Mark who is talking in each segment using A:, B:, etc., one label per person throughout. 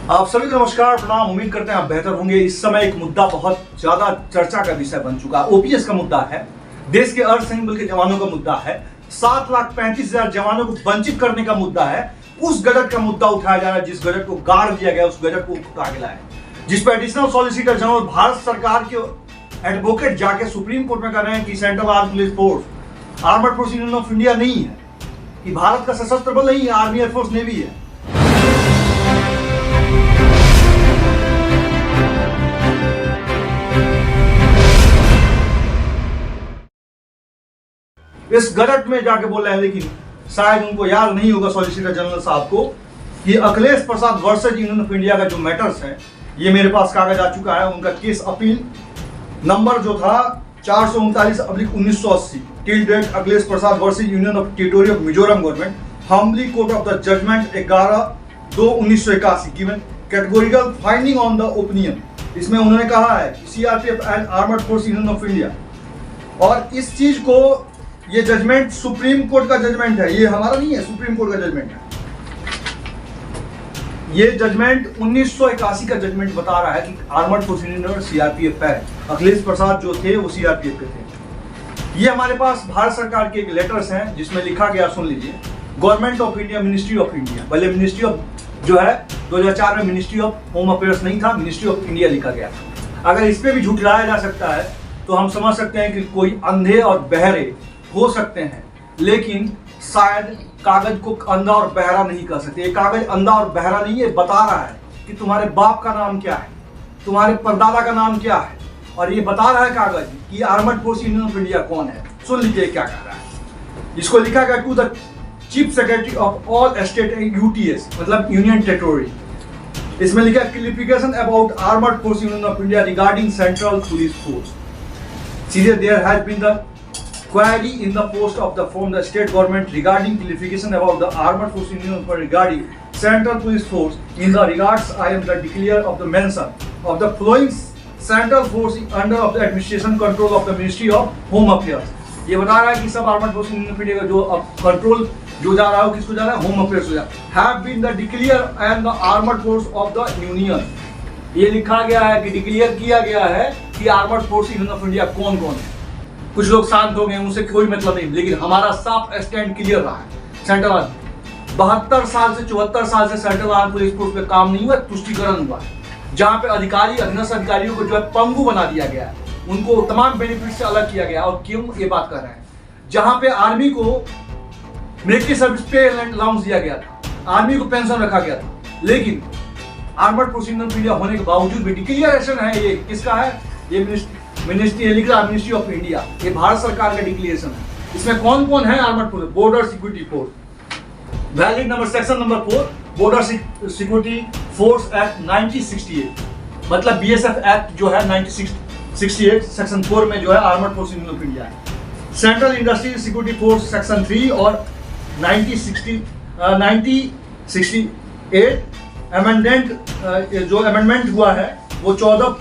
A: आप सभी को नमस्कार, प्रणाम। उम्मीद करते हैं आप बेहतर होंगे। इस समय एक मुद्दा बहुत ज्यादा चर्चा का विषय बन चुका है। ओपीएस का मुद्दा है, देश के अर्धसैनिक बल के जवानों का मुद्दा है, 7,35,000 जवानों को वंचित करने का मुद्दा है। उस गजट का मुद्दा उठाया जा रहा है, जिस गजट को गाड़ दिया गया उस गजट को उठा के लाए, जिस पर एडिशनल सॉलिसिटर जनरल भारत सरकार के एडवोकेट जाके सुप्रीम कोर्ट में कर रहे हैं कि central arm police force armoured force union of India नहीं है, कि भारत का सशस्त्र बल नहीं है, आर्मी एयरफोर्स नेवी है। इस गजट में जाके बोल रहे हैं, लेकिन शायद उनको याद नहीं होगा सॉलिसिटर जनरल साहब को कि Akhilesh Prasad versus union of India का जो मैटर्स है, ये मेरे पास कागज आ चुका है। उनका केस अपील नंबर जो था 439/1980 till date Akhilesh Prasad versus union of territory of Mizoram government, humbly court of the judgment 11/2/1981 given categorical finding on the opinion. इसमें उन्होंने कहा है CRPF and armoured force union of India, और इस चीज को, ये जजमेंट सुप्रीम कोर्ट का जजमेंट है, ये हमारा नहीं है, सुप्रीम कोर्ट का जजमेंट है। ये जजमेंट 1981 का जजमेंट बता रहा है कि आर्मर्ड फोर्स यूनियन और सीआरपीएफ है। अखिलेश प्रसाद जो थे वो सीआरपीएफ के थे। ये हमारे पास भारत सरकार के एक लेटर्स हैं जिसमें लिखा गया, सुन लीजिए, government of India, ministry of India. भले मिनिस्ट्री ऑफ जो है 2004 में मिनिस्ट्री ऑफ होम अफेयर्स नहीं था, मिनिस्ट्री ऑफ इंडिया लिखा गया था। अगर इस पे भी झुठलाया जा सकता है तो हम समझ सकते हैं कि कोई अंधे और बहरे हो सकते हैं, लेकिन शायद कागज को अंधा और बहरा नहीं कर सकते। ये कागज अंधा और बहरा नहीं है, बता रहा है कि तुम्हारे बाप का नाम क्या है, तुम्हारे परदादा का नाम क्या है, और ये बता रहा है कागज कि armoured force union of India कौन है। सुन लीजिए क्या कह रहा है। इसको लिखा गया to the chief secretary of all state UTs, मतलब यूनियन टेरिटरी। इसमें लिखा है clarification about armed force union of India regarding central police force. सीधे there has been the query in the post of the from the state government regarding clarification about the armed force union regarding central police force. In the regards, I am the declare of the mention of the following central force under of the administration control of the Ministry of Home Affairs. ये बता रहा है कि सब armoured force union of India का जो control जो जा रहा है किसको जा रहा है, होम अफेयर्स हो जा रहा है। Have been the declare and the armoured force of the union. ये लिखा गया है कि डिक्लेयर किया गया है कि armoured force union of India कौन कौन है। कुछ लोग शांत हो गए, उनसे कोई मतलब नहीं, लेकिन हमारा साफ स्टैंड क्लियर रहा है। सेंट्रल आर्म 72 साल से 74 साल से सेंट्रल आर्म पुलिस फोर्स पे काम नहीं हुआ, तुष्टिकरण हुआ है, जहां पे अधिकारी अधीनस्थ अधिकारियों को जो है पंगु बना दिया गया है, उनको तमाम बेनिफिट से अलग किया गया। और क्यों ये बात कर रहे हैं, जहां पे आर्मी को मिलिट्री सर्विस पे अलाउंस दिया गया था, आर्मी को पेंशन रखा गया था, लेकिन armoured force union of India होने के बावजूद भी डिक्लेरेशन है, ये किसका है, ये मिनिस्ट्री लिख रहा है, मिनिस्ट्री ऑफ इंडिया, ये भारत सरकार का डिक्लेरेशन है। इसमें कौन कौन है armed force, border security force, valid number section number 4 border security force act 1968, मतलब बीएसएफ एक्ट जो है 1968 सेक्शन 4 में जो है armed force union of India है। Central industrial security force section 3 और 1968 अमेंडमेंट जो अमेंडमेंट हुआ है वो 14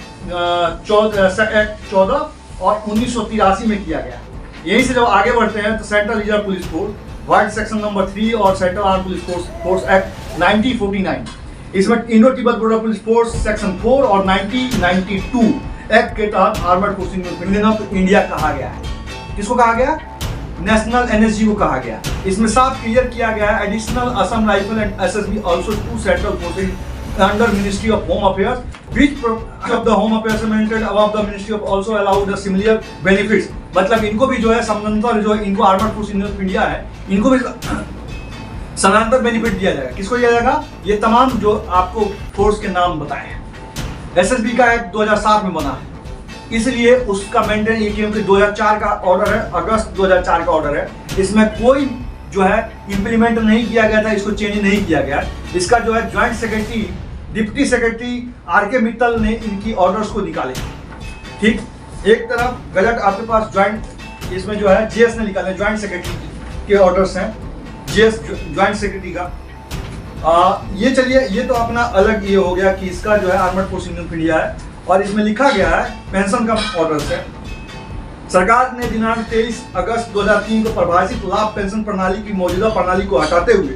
A: और 1983 में किया गया। यहीं से जब आगे बढ़ते हैं तो central reserve police force wide section number 3 और central arm police force act 1949, इसमें Indo Tibet border police force section 4 और 1992 एक्ट के तहत armoured force union of India कहा गया है। किसको कहा गया, नेशनल एनएसजी को कहा गया। इसमें साफ क्लियर किया गया है additional Assam rifle and SSB also two central forces under Ministry of Home Affairs, which of the Home Affairs mentioned above the Ministry of also allowed the similar benefits। मतलब इनको भी जो है समानांतर, जो इनको armoured force union of India है, इनको भी समानांतर बेनिफिट दिया जाएगा। किसको दिया जाएगा, ये तमाम जो आपको फोर्स के नाम बताए हैं। एसएसबी का एक्ट 2007 में बना है, इसलिए उसका मेंटेन ये क्योंकि 2004 का ऑर्डर है, अगस्त 2004 का ऑर्डर है, इसमें कोई जो है इंप्लीमेंट नहीं किया गया था, इसको चेंज नहीं किया गया। इसका जो है joint secretary deputy secretary R K. Mittal ने इनकी ऑर्डर्स को निकाले। ठीक, एक तरफ गजट आपके पास ज्वाइंट, इसमें जो है जीएस ने निकाले, ज्वाइंट सेक्रेटरी के ऑर्डर्स हैं, जीएस ज्वाइंट सेक्रेटरी का। ये चलिए, ये तो अपना अलग ये हो गया कि इसका जो है armed force union of India है, और इसमें लिखा गया है पेंशन का ऑर्डर्स है। सरकार ने दिनांक 23 अगस्त 2003 को परिभाषित लाभ पेंशन प्रणाली की मौजूदा प्रणाली को हटाते हुए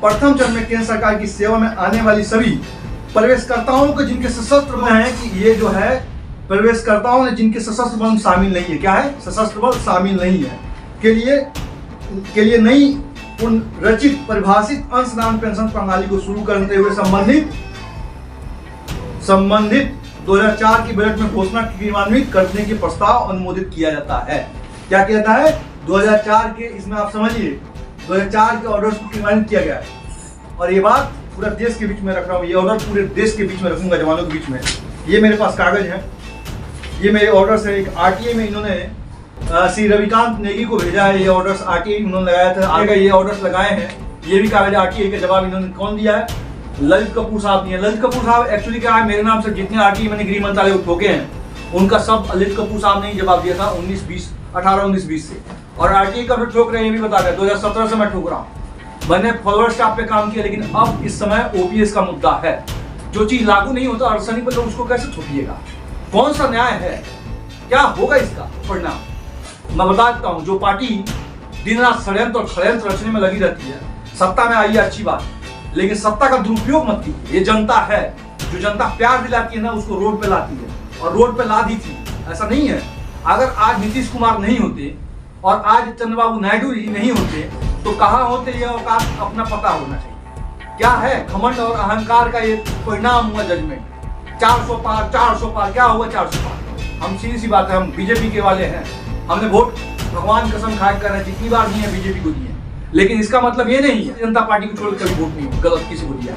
A: प्रथम चरण में केंद्र सरकार की सेवा में आने वाली सभी प्रवेशकर्ताओं के जिनके सशस्त्र बल हैं कि ये जो है प्रवेशकर्ताओं ने जिनके सशस्त्र बल शामिल नहीं है, क्या है, सशस्त्र बल शामिल नहीं है, के लिए नई पुनर्रचित परिभाषित अंशदान पेंशन प्रणाली को शुरू करते हुए संबंधित 2004 की बजट में घोषणा क्रियान्वित करने के प्रस्ताव अनुमोदित किया जाता है। क्या किया जाता है? 2004 के, इसमें आप समझिए 2004 के ऑर्डर्स को क्रियान्वित किया गया है। और ये बात पूरा देश के बीच में रख रहा हूँ, ये ऑर्डर पूरे देश के बीच में रखूंगा, जवानों के बीच में। ये मेरे पास कागज है, ये मेरे ऑर्डर्स है। एक आरटीए में इन्होंने श्री रविकांत नेगी को भेजा है, ये ऑर्डर्स आरटीए उन्होंने लगाया था, आगे ये ऑर्डर्स लगाए हैं। ये भी कागज आरटीए का जवाब इन्होंने कौन दिया है? ललित कपूर साहब दिए। ललित कपूर साहब एक्चुअली क्या है, मेरे नाम से जितने आरटीए मैंने गृह मंत्रालय को ठोके हैं उनका सब ललित कपूर साहब ने ही जवाब दिया था 18-19-20 से। और आरटीए का जो ठोक रहे हैं ये भी बता रहे, 2017 से मैं ठोक रहा हूँ। मैंने फॉलोअर स्टाफ पे काम किया, लेकिन अब इस समय ओपीएस का मुद्दा है। जो चीज लागू नहीं होता अड़सनी पर लोग उसको कैसे थोपिएगा? कौन सा न्याय है? क्या होगा इसका परिणाम? मैं बता देता हूँ, जो पार्टी दिन रात षड्यंत्र और षड्यंत्र रचने में लगी रहती है, सत्ता में आई है अच्छी बात, लेकिन सत्ता का दुरुपयोग मत कीजिए। ये जनता है, जो जनता प्यार दिलाती है ना, उसको रोड पे लाती है, और रोड पे ला दी थी। ऐसा नहीं है, अगर आज नीतीश कुमार नहीं होते और आज चंद्रबाबू नायडू जी नहीं होते तो कहाँ होते, ये औकात अपना पता होना चाहिए। क्या है? घमंड और अहंकार का ये परिणाम हुआ जजमेंट। 400 पार, 400 पार, क्या हुआ 400 पार? हम सीधी सी बात है, हम बीजेपी के वाले हैं, हमने वोट भगवान कसम खाए कर रहे हैं, जितनी बार नहीं है बीजेपी को दिए, लेकिन इसका मतलब ये नहीं है जनता पार्टी को छोड़ कभी वोट नहीं गलत किसी को दिया।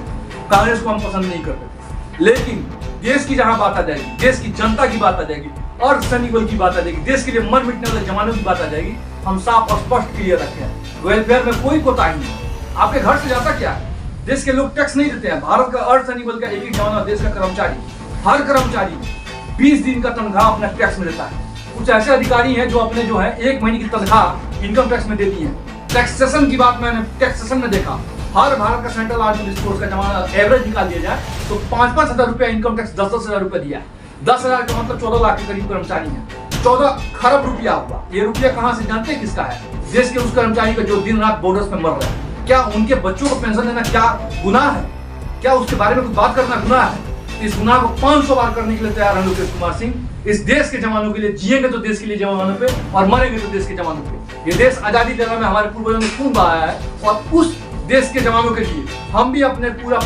A: कांग्रेस को हम पसंद नहीं करते, लेकिन देश की जहां बात आ जाएगी, देश की जनता की बात आ जाएगी और सैनिक बल की बात आ जाएगी, देश के लिए मर मिटने वाले जवानों की बात आ जाएगी, हम साफ और स्पष्ट क्लियर रखे हैं। वेलफेयर में कोई कोताही नहीं। आपके घर से जाता क्या है? देश के लोग टैक्स नहीं देते हैं। भारत का अर्धसैनिक बल का एक जवान, देश का कर्मचारी, हर कर्मचारी 20 दिन का तनख्वाह अपना टैक्स में देता है। कुछ ऐसे अधिकारी हैं जो अपने जो है 1 महीने की तनख्वाह इनकम टैक्स में देती हैं। टैक्सेशन की बात मैंने टैक्सेशन में देखा, हर भारत का सेंट्रल आर्मी फोर्स का जमाना एवरेज निकाल दिया जाए तो 5-5 हजार रुपया इनकम टैक्स, 10-10 हजार रुपया दिया। 10 हजार का मतलब 14 लाख के करीब कर्मचारी है। 14 खरब रुपया हुआ। ये रुपया कहाँ से जानते हैं किसका है? देश के उस कर्मचारी का जो दिन रात बॉर्डर्स में मर रहा है। क्या उनके बच्चों को पेंशन देना क्या गुनाह है? क्या उसके बारे में कुछ बात करना गुनाह है? इस गुनाह को 500 बार करने के लिए तैयार है लोकेश कुमार सिंह। इस देश के जवानों के लिए जिएंगे तो देश के लिए जवानों पे, और मरेंगे तो देश के जवानों पे। ये देश आजादी दिलाने में हमारे पूर्वजों ने खून बहाया है, और उस देश के जवानों के लिए हम भी अपने पूरा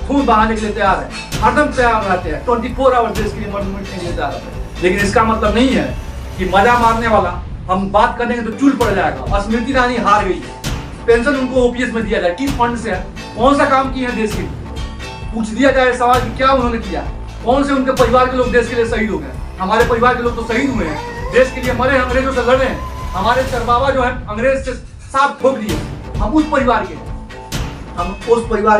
A: खून बहाने के लिए तैयार है, हरदम तैयार रहते हैं। 24 आवर देश के लिए मरने के लिए तैयार रहते हैं। लेकिन इसका मतलब नहीं है कि मजा मारने वाला हम बात करेंगे तो चूल पड़ जाएगा। स्मृति ईरानी हार गई है, पेंशन उनको ओपीएस में दिया जाए, किस फंड से है, कौन सा काम किए हैं देश के लिए? पूछ दिया जाए सवाल कि क्या उन्होंने किया, कौन से उनके परिवार के लोग देश के लिए शहीद हो गए? हमारे परिवार के लोग तो शहीद हुए हैं, देश के लिए मरे, अंग्रेजों से लड़े हैं। हमारे चरबाबा जो है अंग्रेज से साथ ठोक दिए। हम उस परिवार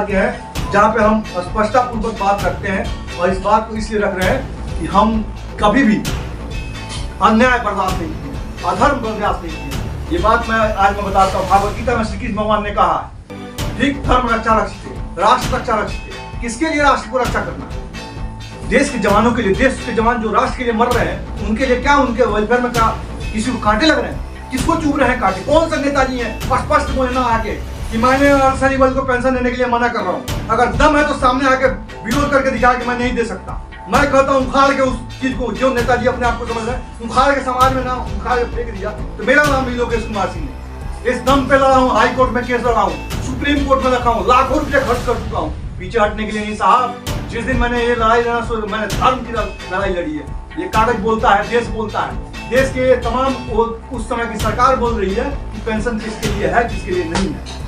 A: के हैं जहाँ पे हम स्पष्टता पूर्वक बात रखते हैं, और इस बात को इसलिए रख रहे हैं कि हम कभी भी अन्याय बर्दाश्त नहीं किए, अधर्म बर्दाश्त नहीं किए। ये बात मैं आज मैं बताता हूँ। भगवद गीता में श्री कृष्ण भगवान ने कहा, ठीक धर्म रक्षा रक्षिते, राष्ट्र रक्षा रक्षिते। किसके लिए राष्ट्र को रक्षा करना है? देश के जवानों के लिए। देश के जवान जो राष्ट्र के लिए मर रहे हैं उनके लिए क्या, उनके वेलफेयर में क्या किसी को कांटे लग रहे हैं? किसको चुभ रहे हैं कांटे? कौन सा नेताजी है स्पष्ट बोलना आके कि मैंने अर्धसैनिक बल को पेंशन देने के लिए मना कर रहा हूँ? अगर दम है तो सामने आके विरोध करके दिखा कि मैं नहीं दे सकता। मैं कहता हूँ उखाड़ के उस चीज को, जो नेताजी अपने आप को समझ रहे हैं, उखाड़ के समाज में नाम उखाड़ के फेंक दिया। तो मेरा नाम भी लोकेश कुमार सिंह है। इस दम पे लड़ा हूँ, हाई कोर्ट में केस लड़ा हूँ, सुप्रीम कोर्ट में रखा हूँ, लाखों रुपये खर्च कर चुका हूँ। पीछे हटने के लिए नहीं साहब। जिस दिन मैंने ये लड़ाई लड़ा, मैंने धर्म की लड़ाई लड़ी है। ये कागज बोलता है, देश बोलता है, देश के तमाम उस समय की सरकार बोल रही है कि पेंशन किसके लिए है, किसके लिए नहीं है।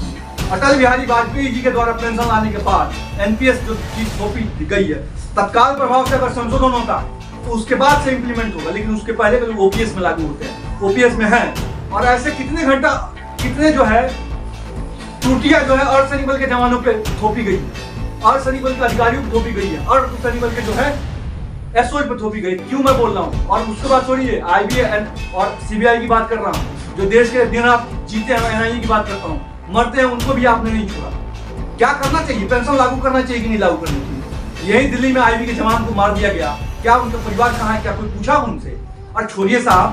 A: अटल बिहारी वाजपेयी जी के द्वारा पेंशन लाने के बाद एनपीएस जो चीज थोपी गई है, तत्काल प्रभाव से अगर संशोधन होता तो उसके बाद से इंप्लीमेंट होगा, लेकिन उसके पहले के लोग ओपीएस में लागू होते हैं, ओपीएस में है। और ऐसे कितने जो है त्रुटियां जो है अर्धसैनिक बल के जवानों पे थोपी गई है, अर्धसैनिक बल के अधिकारियों को थोपी गई है, अर्धसैनिक बल के जो है एसओ पे थोपी गई। क्यों मैं बोल रहा हूँ? और उसके बाद छोड़िए, आईबीएन और सीबीआई की बात कर रहा हूँ, जो देश के दिन आप जीते हैं। एनआईए की बात करता हूँ, मरते हैं, उनको भी आपने नहीं छोड़ा। क्या करना चाहिए? पेंशन लागू करना चाहिए कि नहीं लागू करनी चाहिए? यही दिल्ली में आईबी के जवान को मार दिया गया, क्या उनका परिवार कहाँ है? क्या कोई पूछा उनसे? और छोड़िए साहब,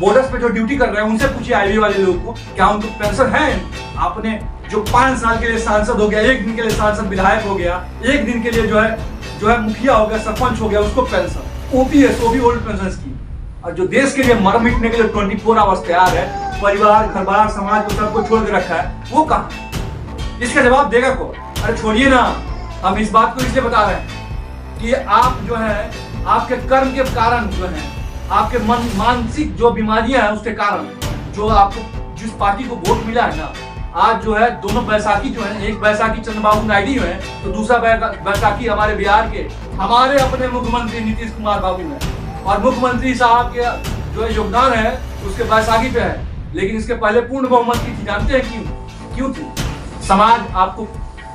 A: बोर्डर्स पे जो ड्यूटी कर रहे हैं उनसे पूछिए आईबी वाले लोगों को, क्या उनको पेंशन है? आपने जो 5 साल के लिए सांसद हो गया, 1 दिन के लिए सांसद विधायक हो गया, 1 दिन के लिए जो है मुखिया हो गया, सरपंच हो गया, उसको पेंशन। ओपीएस, वो भी ओल्ड पेंशन स्कीम। और जो देश के लिए मर मिटने के लिए 24 आवर्स तैयार है, परिवार, घर बार, समाज को सबको छोड़ के रखा है, वो कहाँ? इसका जवाब देगा कौन? अरे छोड़िए ना, हम इस बात को इसलिए बता रहे हैं कि आप जो है आपके कर्म के कारण जो है आपके मानसिक जो बीमारियां हैं उसके कारण जो आपको जिस पार्टी को वोट मिला है ना, आज जो है दोनों बैसाखी जो है, एक बैसाखी चंद्रबाबू नायडू है तो दूसरा बैसाखी हमारे बिहार के हमारे अपने मुख्यमंत्री नीतीश कुमार बाबू है। और मुख्यमंत्री साहब के जो योगदान है उसके बैसाखी पे है, लेकिन इसके पहले पूर्ण बहुमत की थी। जानते हैं क्यों थी? समाज आपको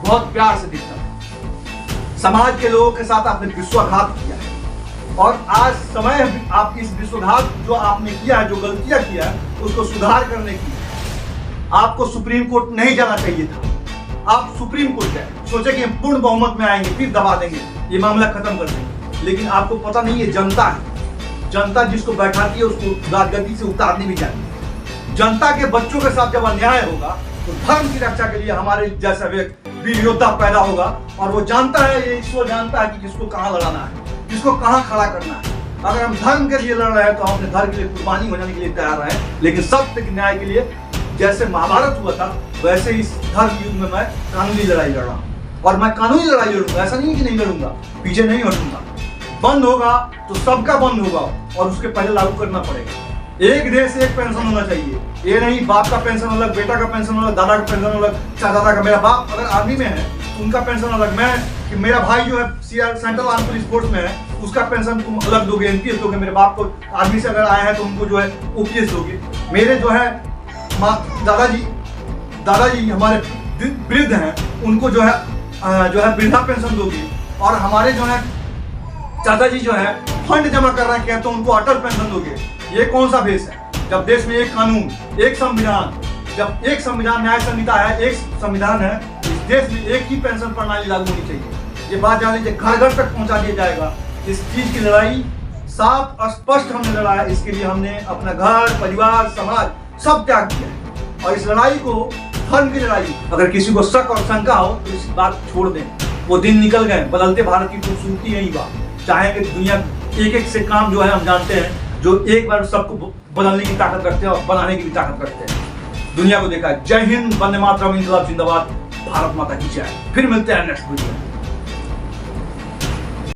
A: बहुत प्यार से दिखता है, समाज के लोगों के साथ आपने विश्वासघात किया है, और आज समय है आप इस विश्वासघात जो आपने किया है, जो गलतियां किया है, उसको सुधार करने की। आपको सुप्रीम कोर्ट नहीं जाना चाहिए था। आप सुप्रीम कोर्ट गए, सोचे कि हम पूर्ण बहुमत में आएंगे, फिर दबा देंगे, ये मामला खत्म कर देंगे, लेकिन आपको पता नहीं है जनता है, जनता जिसको बैठाती है उसको राजगद्दी से उतारनी भी चाहिए। जनता के बच्चों के साथ जब अन्याय होगा तो धर्म की रक्षा के लिए हमारे जैसा वीर योद्धा पैदा होगा, और वो जानता है, ये ईश्वर जानता है कि किसको कहाँ लड़ाना है, किसको कहाँ खड़ा करना है। अगर हम धर्म के लिए लड़ रहे हैं तो हम अपने धर्म के लिए कुर्बानी हो जाने के लिए तैयार हैं, लेकिन सत्य के न्याय के लिए जैसे महाभारत हुआ था वैसे इस धर्म युद्ध में मैं कानूनी लड़ाई लड़ रहा हूँ, और मैं कानूनी लड़ाई लड़ूंगा। ऐसा नहीं है कि नहीं लड़ूंगा, पीछे नहीं हटूंगा। बंद होगा तो सबका बंद होगा, और उसके पहले लागू करना पड़ेगा। एक देश एक पेंशन होना चाहिए, ये नहीं बाप का पेंशन अलग, बेटा का पेंशन अलग, दादा का पेंशन अलग, चाचा का। मेरा बाप अगर आर्मी में है तो उनका पेंशन अलग, मैं मेरा भाई जो है सेंट्रल आर्म पुलिस फोर्स में है उसका पेंशन तुम अलग दोगे, एनपीएस दोगे। मेरे बाप को आर्मी से अगर आए हैं तो उनको जो है ओपीएस दोगे। मेरे जो है दादाजी हमारे वृद्ध हैं, उनको जो है वृद्धा पेंशन दोगे, और हमारे जो है चाचा जी जो है फंड जमा कर रहे हैं तो उनको अटल पेंशन दोगे। ये कौन सा देश है? जब देश में एक कानून, एक संविधान, जब एक संविधान न्याय संहिता है, एक संविधान है, इस देश में एक ही पेंशन प्रणाली लागू होनी चाहिए। ये बात जान लीजिए, घर घर तक पहुंचा दिया जाएगा। इस चीज की लड़ाई साफ स्पष्ट हमने लड़ा है, इसके लिए हमने अपना घर, परिवार, समाज सब त्याग किया है। और इस लड़ाई को धर्म की लड़ाई, अगर किसी को शक और शंका हो तो इस बात छोड़ दें। वो दिन निकल गए, बदलते भारत की खूबसूरती यही बात। चाहे कि दुनिया एक से काम जो है हम जानते हैं, जो एक बार सबको बदलने की ताकत रखते हैं और बनाने की भी ताकत रखते हैं। दुनिया को देखा है। जय हिंद, वंदे मातरम, इंकलाब जिंदाबाद, भारत माता की जय। फिर मिलते हैं नेक्स्ट वीडियो में।